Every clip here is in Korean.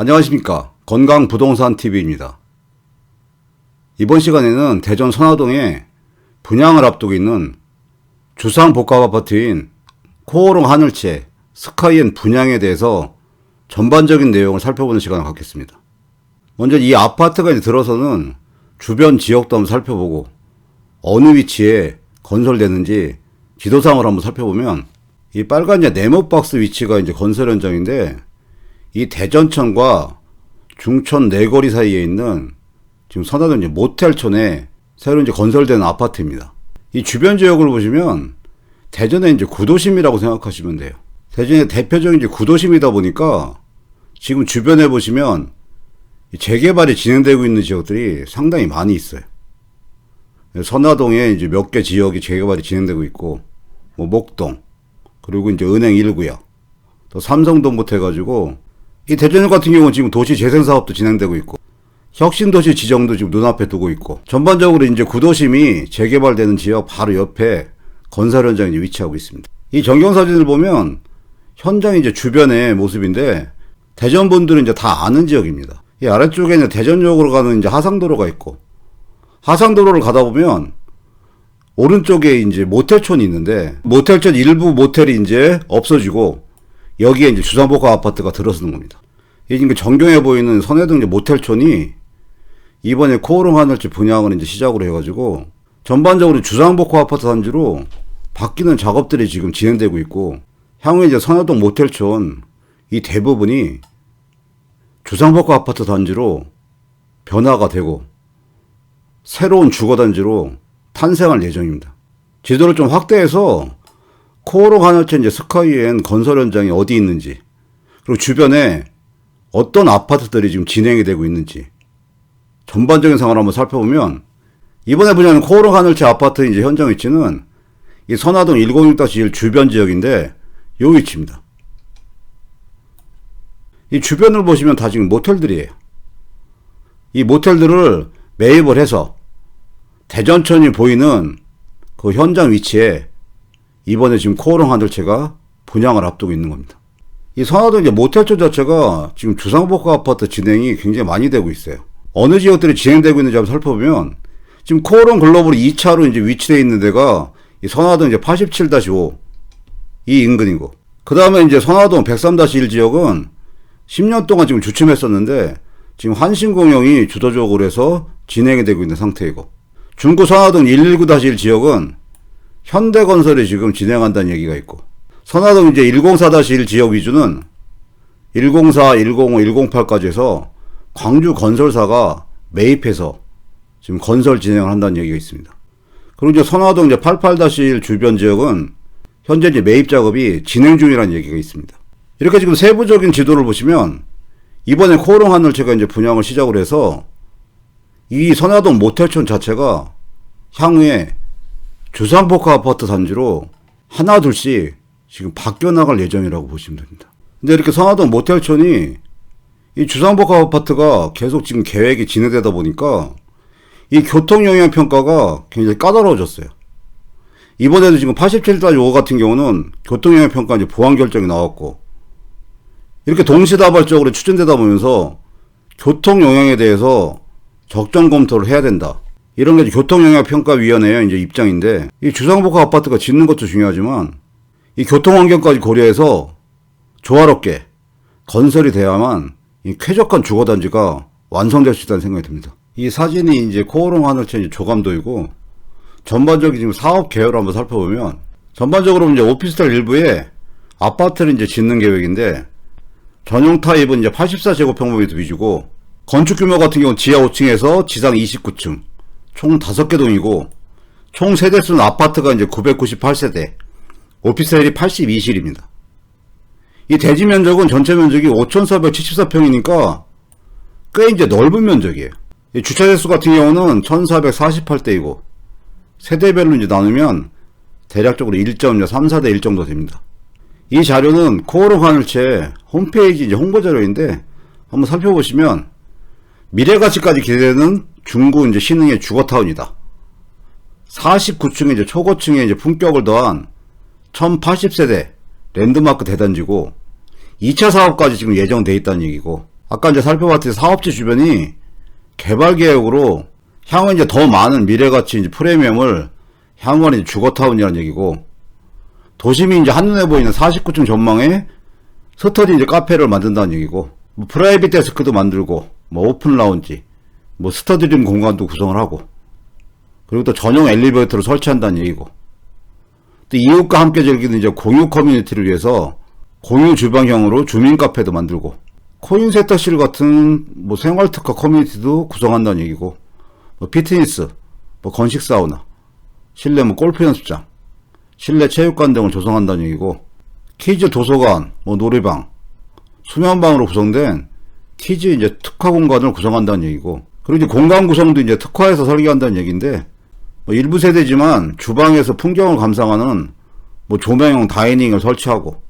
안녕하십니까. 건강부동산TV입니다. 이번 시간에는 대전 선화동에 분양을 앞두고 있는 주상복합아파트인 코오롱 하늘채 스카이엔 분양에 대해서 전반적인 내용을 살펴보는 시간을 갖겠습니다. 먼저 이 아파트가 들어서는 주변 지역도 한번 살펴보고 어느 위치에 건설되는지 지도상을 한번 살펴보면 이 빨간 네모박스 위치가 건설 현장인데 이 대전천과 중천 내거리 사이에 있는 지금 선화동 모텔촌에 새로 건설된 아파트입니다. 이 주변 지역을 보시면 대전의 구도심이라고 생각하시면 돼요. 대전의 대표적인 구도심이다 보니까 지금 주변에 보시면 재개발이 진행되고 있는 지역들이 상당히 많이 있어요. 선화동에 몇 개 지역이 재개발이 진행되고 있고, 목동, 그리고 은행 1구역, 또 삼성동부터 해가지고, 이 대전 같은 경우는 지금 도시 재생 사업도 진행되고 있고, 혁신도시 지정도 지금 눈앞에 두고 있고, 전반적으로 구도심이 재개발되는 지역 바로 옆에 건설 현장이 위치하고 있습니다. 이 전경사진을 보면 현장 주변의 모습인데, 대전 분들은 다 아는 지역입니다. 이 아래쪽에 대전역으로 가는 하상도로가 있고, 하상도로를 가다 보면 오른쪽에 모텔촌이 있는데, 모텔촌 일부 모텔이 없어지고 여기에 주상복합 아파트가 들어서는 겁니다. 이 정경해 보이는 선화동 모텔촌이 이번에 코오롱 하늘채 분양을 시작으로 해가지고 전반적으로 주상복합 아파트 단지로 바뀌는 작업들이 지금 진행되고 있고, 향후에 선화동 모텔촌 이 대부분이 주상복합 아파트 단지로 변화가 되고 새로운 주거단지로 탄생할 예정입니다. 지도를 좀 확대해서 코오롱 하늘채 스카이엔 건설 현장이 어디 있는지, 그리고 주변에 어떤 아파트들이 지금 진행이 되고 있는지 전반적인 상황을 한번 살펴보면, 이번에 분양하는 코오롱 하늘채 아파트 현장 위치는 이 선화동 106-1 주변 지역인데 요 위치입니다. 이 주변을 보시면 다 지금 모텔들이에요. 이 모텔들을 매입을 해서 대전천이 보이는 그 현장 위치에 이번에 지금 코오롱 하늘채가 분양을 앞두고 있는 겁니다. 이 선화동 모텔촌 자체가 지금 주상복합 아파트 진행이 굉장히 많이 되고 있어요. 어느 지역들이 진행되고 있는지 한번 살펴보면, 지금 코오롱 글로벌이 2차로 위치되어 있는 데가 이 선화동 87-5 이 인근이고, 그 다음에 선화동 103-1 지역은 10년 동안 지금 주춤했었는데 지금 한신공영이 주도적으로 해서 진행이 되고 있는 상태이고, 중구 선화동 119-1 지역은 현대건설이 지금 진행한다는 얘기가 있고, 선화동 104-1 지역 위주는 104, 105, 108까지 해서 광주 건설사가 매입해서 지금 건설 진행을 한다는 얘기가 있습니다. 그리고 선화동 88-1 주변 지역은 현재 매입 작업이 진행 중이라는 얘기가 있습니다. 이렇게 지금 세부적인 지도를 보시면 이번에 코오롱 하늘채가 분양을 시작을 해서 이 선화동 모텔촌 자체가 향후에 주상복합 아파트 단지로 하나 둘씩 지금 바뀌어 나갈 예정이라고 보시면 됩니다. 근데 이렇게 선화동 모텔촌이 이 주상복합 아파트가 계속 지금 계획이 진행되다 보니까 이 교통 영향 평가가 굉장히 까다로워졌어요. 이번에도 지금 87-5 같은 경우는 교통 영향 평가 보완 결정이 나왔고, 이렇게 동시다발적으로 추진되다 보면서 교통 영향에 대해서 적정 검토를 해야 된다, 이런 게 교통영향평가위원회의 입장인데, 이 주상복합 아파트가 짓는 것도 중요하지만 이 교통환경까지 고려해서 조화롭게 건설이 돼야만 이 쾌적한 주거단지가 완성될 수 있다는 생각이 듭니다. 이 사진이 코오롱 하늘채 조감도이고, 전반적인 지금 사업 계획을 한번 살펴보면, 전반적으로 오피스텔 일부에 아파트를 짓는 계획인데, 전용 타입은 84제곱평방미터 위주고, 건축 규모 같은 경우는 지하 5층에서 지상 29층, 총 5개 동이고, 총 세대수는 아파트가 998세대, 오피스텔이 82실입니다. 이 대지 면적은 전체 면적이 5,474평이니까 꽤 넓은 면적이에요. 이 주차 대수 같은 경우는 1,448대이고, 세대별로 나누면 대략적으로 1.34대 1 정도 됩니다. 이 자료는 코오롱 하늘채 홈페이지 홍보 자료인데, 한번 살펴보시면 미래가치까지 기대되는 중구 신흥의 주거타운이다. 49층의 초고층의 품격을 더한 1080세대 랜드마크 대단지고 2차 사업까지 지금 예정돼 있다는 얘기고, 아까 이제 살펴봤듯이 사업지 주변이 개발 계획으로 향후 이제 더 많은 미래가치 이제 프리미엄을 향후는 이제 주거타운이라는 얘기고, 도심이 이제 한눈에 보이는 49층 전망에 스터디 이제 카페를 만든다는 얘기고, 뭐 프라이빗 데스크도 만들고, 뭐 오픈 라운지, 뭐 스터디룸 공간도 구성을 하고, 그리고 또 전용 엘리베이터를 설치한다는 얘기고, 또 이웃과 함께 즐기는 이제 공유 커뮤니티를 위해서 공유 주방형으로 주민 카페도 만들고, 코인 세탁실 같은 뭐 생활 특화 커뮤니티도 구성한다는 얘기고, 뭐 피트니스, 뭐 건식 사우나, 실내 뭐 골프 연습장, 실내 체육관 등을 조성한다는 얘기고, 키즈 도서관, 뭐 놀이방, 수면방으로 구성된 키즈 이제 특화 공간을 구성한다는 얘기고, 그리고 이제 공간 구성도 이제 특화해서 설계한다는 얘기인데, 뭐 일부 세대지만 주방에서 풍경을 감상하는 뭐 조명형 다이닝을 설치하고,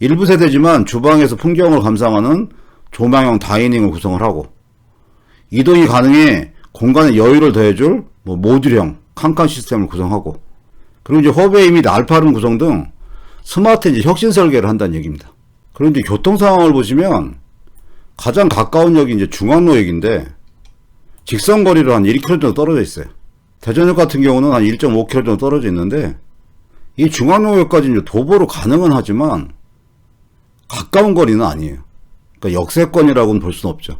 일부 세대지만 주방에서 풍경을 감상하는 조명형 다이닝을 구성을 하고, 이동이 가능해 공간에 여유를 더해줄 뭐 모듈형 칸칸 시스템을 구성하고, 그리고 이제 허베이 및 알파룸 구성 등 스마트 이제 혁신 설계를 한다는 얘기입니다. 그리고 이제 교통 상황을 보시면 가장 가까운 역이 이제 중앙로역인데 직선 거리로 한 1km 정도 떨어져 있어요. 대전역 같은 경우는 한 1.5km 정도 떨어져 있는데, 이 중앙로역까지 이제 도보로 가능은 하지만 가까운 거리는 아니에요. 그러니까 역세권이라고는 볼 수는 없죠.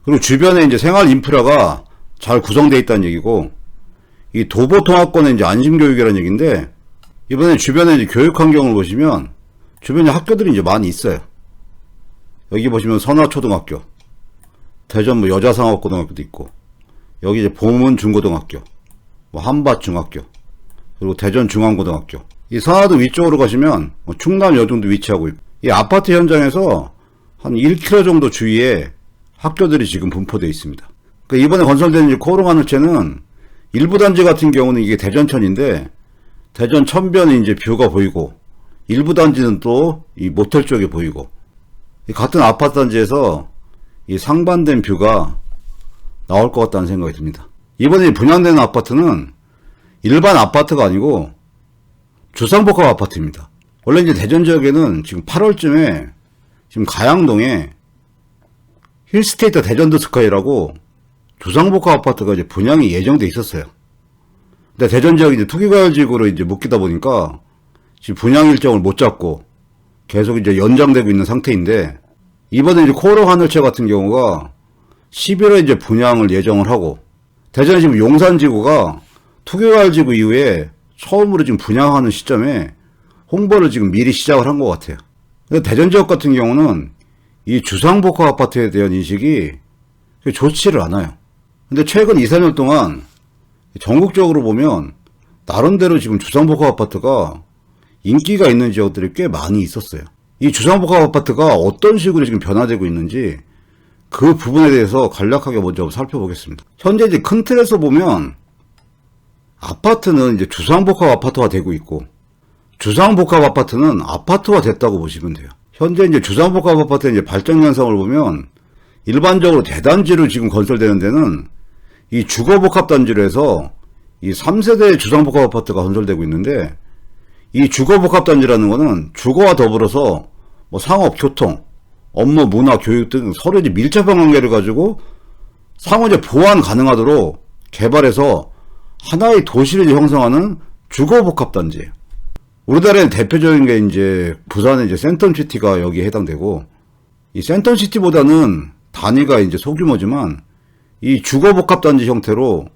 그리고 주변에 이제 생활 인프라가 잘 구성되어 있다는 얘기고, 이 도보 통합권의 이제 안심교육이라는 얘기인데, 이번에 주변에 이제 교육 환경을 보시면 주변에 학교들이 이제 많이 있어요. 여기 보시면 선화초등학교, 대전 뭐 여자상업고등학교도 있고, 여기 이제 보문중고등학교, 뭐 한밭중학교, 그리고 대전중앙고등학교. 이 선화도 위쪽으로 가시면 뭐 충남여중도 위치하고 있고, 이 아파트 현장에서 한 1km 정도 주위에 학교들이 지금 분포되어 있습니다. 그러니까 이번에 건설된 코오롱하늘채는 일부 단지 같은 경우는 이게 대전천인데, 대전 천변에 이제 뷰가 보이고, 일부 단지는 또 이 모텔 쪽에 보이고, 이 같은 아파트 단지에서 이 상반된 뷰가 나올 것 같다는 생각이 듭니다. 이번에 분양되는 아파트는 일반 아파트가 아니고 주상복합 아파트입니다. 원래 이제 대전 지역에는 지금 8월쯤에 지금 가양동에 힐스테이트 대전더스카이라고 주상복합 아파트가 이제 분양이 예정돼 있었어요. 근데 대전 지역이 이제 투기과열지구로 이제 묶이다 보니까 지금 분양 일정을 못 잡고 계속 이제 연장되고 있는 상태인데, 이번에 이제 코오롱 하늘채 같은 경우가 11월에 이제 분양을 예정을 하고, 대전에 지금 용산지구가 투기과열지구 이후에 처음으로 지금 분양하는 시점에 홍보를 지금 미리 시작을 한 것 같아요. 근데 대전 지역 같은 경우는 이 주상복합 아파트에 대한 인식이 좋지를 않아요. 근데 최근 2, 3년 동안 전국적으로 보면 나름대로 지금 주상복합 아파트가 인기가 있는 지역들이 꽤 많이 있었어요. 이 주상복합 아파트가 어떤 식으로 지금 변화되고 있는지 그 부분에 대해서 간략하게 먼저 살펴보겠습니다. 현재 이제 큰 틀에서 보면 아파트는 이제 주상복합 아파트화 되고 있고, 주상복합 아파트는 아파트화 됐다고 보시면 돼요. 현재 이제 주상복합 아파트의 이제 발전 현상을 보면 일반적으로 대단지로 지금 건설되는 데는 이 주거복합 단지로 해서 이 3세대 주상복합 아파트가 건설되고 있는데, 이 주거복합 단지라는 거는 주거와 더불어서 뭐 상업, 교통, 업무, 문화, 교육 등 서로 이제 밀접한 관계를 가지고 상호 이제 보완 가능하도록 개발해서 하나의 도시를 형성하는 주거복합 단지예요. 우리나라의 대표적인 게 이제 부산의 이제 센텀시티가 여기에 해당되고, 이 센텀시티보다는 단위가 이제 소규모지만 이 주거복합단지 형태로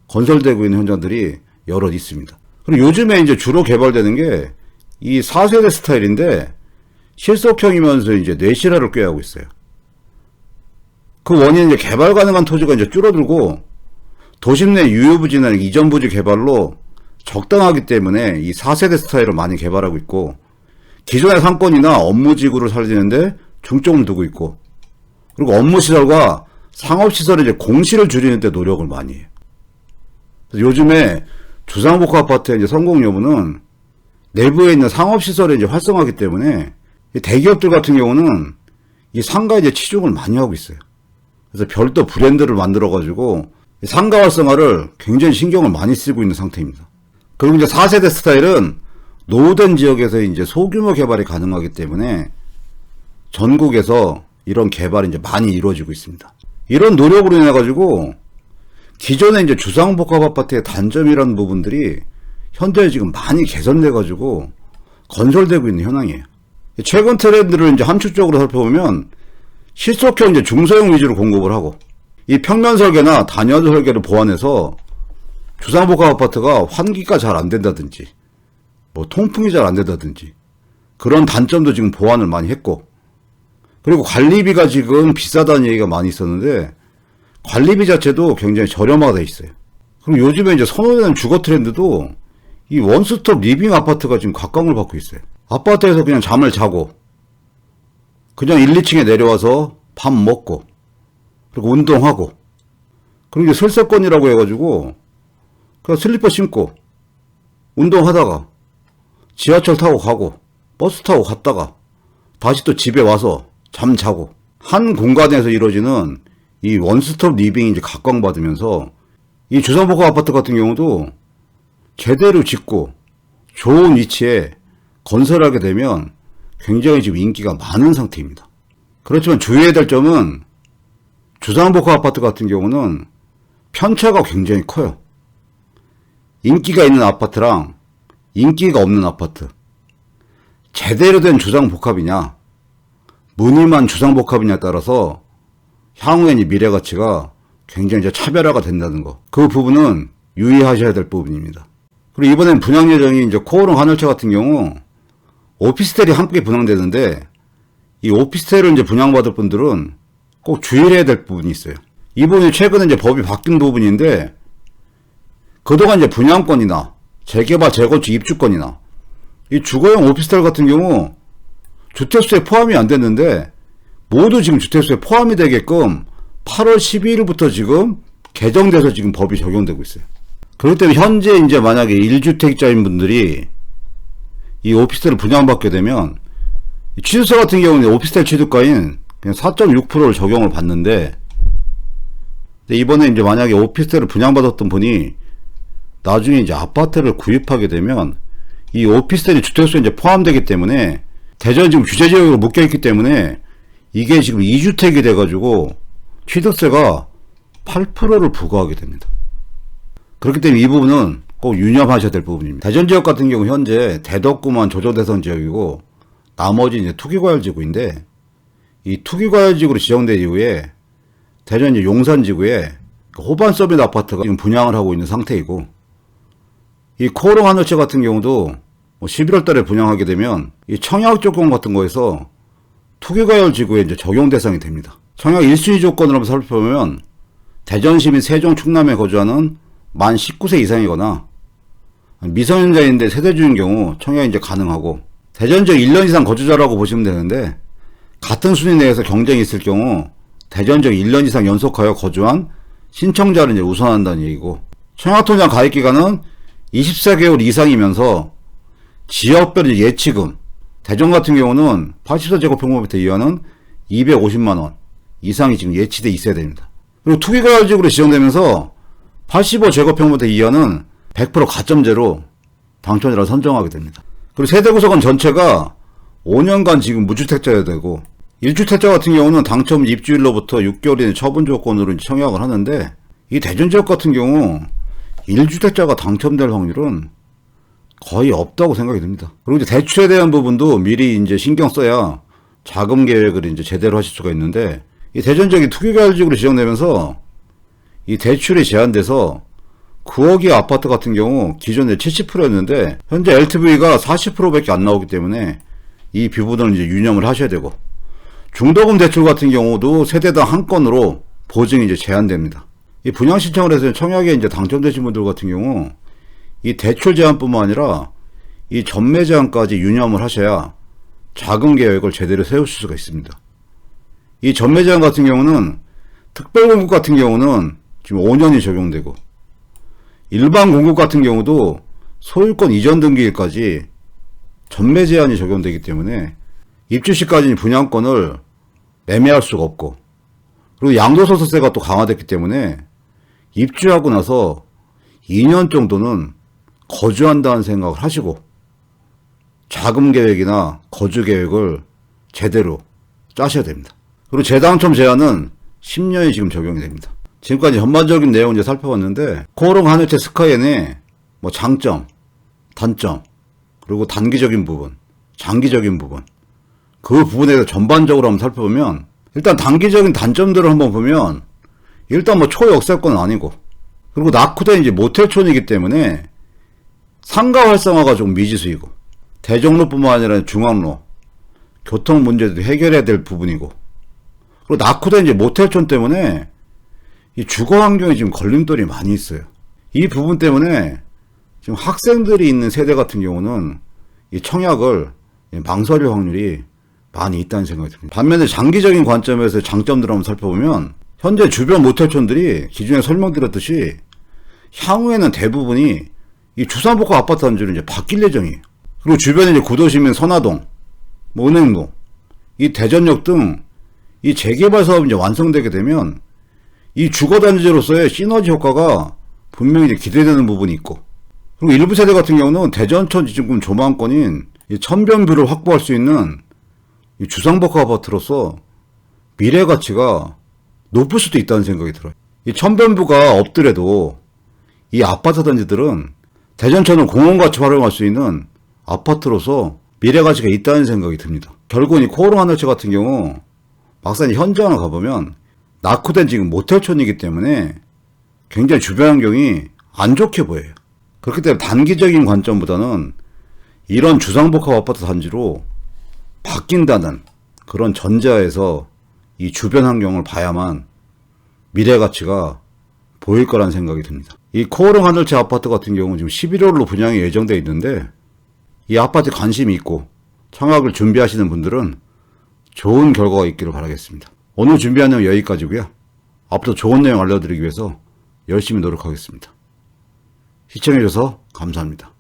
건설되고 있는 현장들이 여럿 있습니다. 그리고 요즘에 이제 주로 개발되는 게 이 4세대 스타일인데 실속형이면서 이제 뇌실화를 꾀하고 있어요. 그 원인은 이제 개발 가능한 토지가 이제 줄어들고 도심 내 유효부지나 이전부지 개발로 적당하기 때문에 이 4세대 스타일을 많이 개발하고 있고, 기존의 상권이나 업무지구를 살리는데 중점을 두고 있고, 그리고 업무시설과 상업시설의 이제 공시를 줄이는 데 노력을 많이 해요. 그래서 요즘에 주상복합 아파트의 이제 성공 여부는 내부에 있는 상업시설을 이제 활성화하기 때문에 대기업들 같은 경우는 이 상가 이제 치중을 많이 하고 있어요. 그래서 별도 브랜드를 만들어가지고 상가 활성화를 굉장히 신경을 많이 쓰고 있는 상태입니다. 그리고 이제 4세대 스타일은 노후된 지역에서 이제 소규모 개발이 가능하기 때문에 전국에서 이런 개발이 이제 많이 이루어지고 있습니다. 이런 노력으로 인해 가지고 기존에 이제 주상복합 아파트의 단점이라는 부분들이 현재 지금 많이 개선돼 가지고 건설되고 있는 현황이에요. 최근 트렌드를 이제 함축적으로 살펴보면 실속형 이제 중소형 위주로 공급을 하고, 이 평면 설계나 단열 설계를 보완해서 주상복합 아파트가 환기가 잘 안 된다든지 뭐 통풍이 잘 안 된다든지 그런 단점도 지금 보완을 많이 했고, 그리고 관리비가 지금 비싸다는 얘기가 많이 있었는데 관리비 자체도 굉장히 저렴하게 돼 있어요. 그리고 요즘에 이제 선호되는 주거 트렌드도 이 원스톱 리빙 아파트가 지금 각광을 받고 있어요. 아파트에서 그냥 잠을 자고 그냥 1, 2층에 내려와서 밥 먹고 그리고 운동하고, 그리고 이제 설세권이라고 해가지고 그냥 슬리퍼 신고 운동하다가 지하철 타고 가고 버스 타고 갔다가 다시 또 집에 와서 잠 자고, 한 공간에서 이루어지는 이 원스톱 리빙이 이제 각광받으면서 이 주상복합 아파트 같은 경우도 제대로 짓고 좋은 위치에 건설하게 되면 굉장히 지금 인기가 많은 상태입니다. 그렇지만 주의해야 될 점은 주상복합 아파트 같은 경우는 편차가 굉장히 커요. 인기가 있는 아파트랑 인기가 없는 아파트, 제대로 된 주상복합이냐 무늬만 주상복합이냐에 따라서 향후에 미래 가치가 굉장히 이제 차별화가 된다는 거, 그 부분은 유의하셔야 될 부분입니다. 그리고 이번엔 분양 예정이 이제 코오롱 하늘채 같은 경우 오피스텔이 함께 분양되는데, 이 오피스텔을 이제 분양받을 분들은 꼭 주의를 해야 될 부분이 있어요. 이 부분이 최근에 이제 법이 바뀐 부분인데, 그동안 이제 분양권이나 재개발, 재건축, 입주권이나 이 주거용 오피스텔 같은 경우 주택수에 포함이 안 됐는데 모두 지금 주택수에 포함이 되게끔 8월 12일부터 지금 개정돼서 지금 법이 적용되고 있어요. 그렇기 때문에 현재 이제 만약에 1주택자인 분들이 이 오피스텔을 분양받게 되면 취득세 같은 경우는 오피스텔 취득가인 그냥 4.6%를 적용을 받는데, 이번에 이제 만약에 오피스텔을 분양받았던 분이 나중에 이제 아파트를 구입하게 되면 이 오피스텔이 주택수에 이제 포함되기 때문에 대전 지금 규제지역으로 묶여있기 때문에 이게 지금 2주택이 돼가지고 취득세가 8%를 부과하게 됩니다. 그렇기 때문에 이 부분은 꼭 유념하셔야 될 부분입니다. 대전 지역 같은 경우 현재 대덕구만 조정대선 지역이고 나머지 이제 투기과열지구인데, 이 투기과열지구로 지정된 이후에 대전 이제 용산지구에 호반 서비스 아파트가 지금 분양을 하고 있는 상태이고, 이 코오롱 하늘채 같은 경우도 11월 달에 분양하게 되면 이 청약 조건 같은 거에서 투기과열 지구에 이제 적용 대상이 됩니다. 청약 1순위 조건을 한번 살펴보면 대전 시민 세종 충남에 거주하는 만 19세 이상이거나 미성년자인데 세대주인 경우 청약이 이제 가능하고, 대전 지역 1년 이상 거주자라고 보시면 되는데, 같은 순위 내에서 경쟁이 있을 경우 대전 지역 1년 이상 연속하여 거주한 신청자를 이제 우선한다는 얘기고, 청약통장 가입 기간은 24개월 이상이면서 지역별 예치금, 대전 같은 경우는 84제곱평방미터 이하는 250만원 이상이 지금 예치돼 있어야 됩니다. 그리고 투기과열지구로 지정되면서 85제곱평미터 이하는 100% 가점제로 당첨자를 선정하게 됩니다. 그리고 세대구성원 전체가 5년간 지금 무주택자여야 되고, 1주택자 같은 경우는 당첨 입주일로부터 6개월 이내 처분 조건으로 청약을 하는데, 이 대전 지역 같은 경우 1주택자가 당첨될 확률은 거의 없다고 생각이 듭니다. 그리고 이제 대출에 대한 부분도 미리 이제 신경 써야 자금 계획을 이제 제대로 하실 수가 있는데, 이 대전 지역이 투기과열지구로 지정되면서 이 대출이 제한돼서 9억이 아파트 같은 경우 기존에 70%였는데 현재 LTV가 40%밖에 안 나오기 때문에 이 부분을 이제 유념을 하셔야 되고, 중도금 대출 같은 경우도 세대당 한 건으로 보증이 이제 제한됩니다. 이 분양 신청을 해서 청약에 이제 당첨되신 분들 같은 경우 이 대출 제한뿐만 아니라 이 전매 제한까지 유념을 하셔야 자금 계획을 제대로 세우실 수가 있습니다. 이 전매 제한 같은 경우는 특별 공급 같은 경우는 지금 5년이 적용되고, 일반 공급 같은 경우도 소유권 이전 등기일까지 전매 제한이 적용되기 때문에 입주 시까지 분양권을 매매할 수가 없고, 그리고 양도소득세가 또 강화됐기 때문에 입주하고 나서 2년 정도는 거주한다는 생각을 하시고 자금 계획이나 거주 계획을 제대로 짜셔야 됩니다. 그리고 재당첨 제한은 10년이 지금 적용이 됩니다. 지금까지 전반적인 내용을 이제 살펴봤는데, 코오롱 하늘채 스카이엔의 뭐 장점, 단점, 그리고 단기적인 부분, 장기적인 부분, 그 부분에 대해서 전반적으로 한번 살펴보면, 일단 단기적인 단점들을 한번 보면, 일단 뭐 초역세권은 아니고, 그리고 낙후된 이제 모텔촌이기 때문에 상가 활성화가 좀 미지수이고, 대종로뿐만 아니라 중앙로, 교통 문제도 해결해야 될 부분이고, 그리고 낙후된 이제 모텔촌 때문에 이 주거 환경에 지금 걸림돌이 많이 있어요. 이 부분 때문에 지금 학생들이 있는 세대 같은 경우는 이 청약을 망설일 확률이 많이 있다는 생각이 듭니다. 반면에 장기적인 관점에서 장점들을 한번 살펴보면, 현재 주변 모텔촌들이 기존에 설명드렸듯이 향후에는 대부분이 이 주상복합 아파트 단지로 이제 바뀔 예정이에요. 그리고 주변에 이제 구도시민 선화동, 뭐 은행로, 이 대전역 등 이 재개발 사업이 이제 완성되게 되면 이 주거단지로서의 시너지 효과가 분명히 이제 기대되는 부분이 있고, 그리고 일부 세대 같은 경우는 대전천 지금 조망권인 이 천변뷰를 확보할 수 있는 이 주상복합 아파트로서 미래 가치가 높을 수도 있다는 생각이 들어요. 이 천변뷰가 없더라도 이 아파트 단지들은 대전천을 공원같이 활용할 수 있는 아파트로서 미래 가치가 있다는 생각이 듭니다. 결국은 이 코오롱 하늘채 같은 경우 막상 현장을 가보면 낙후된 지금 모텔촌이기 때문에 굉장히 주변 환경이 안 좋게 보여요. 그렇기 때문에 단기적인 관점보다는 이런 주상복합 아파트 단지로 바뀐다는 그런 전제하에서 이 주변 환경을 봐야만 미래 가치가 보일 거란 생각이 듭니다. 이 코오롱 하늘채 아파트 같은 경우는 지금 11월로 분양이 예정되어 있는데, 이 아파트에 관심이 있고 청약을 준비하시는 분들은 좋은 결과가 있기를 바라겠습니다. 오늘 준비한 내용 여기까지고요. 앞으로 좋은 내용 알려드리기 위해서 열심히 노력하겠습니다. 시청해주셔서 감사합니다.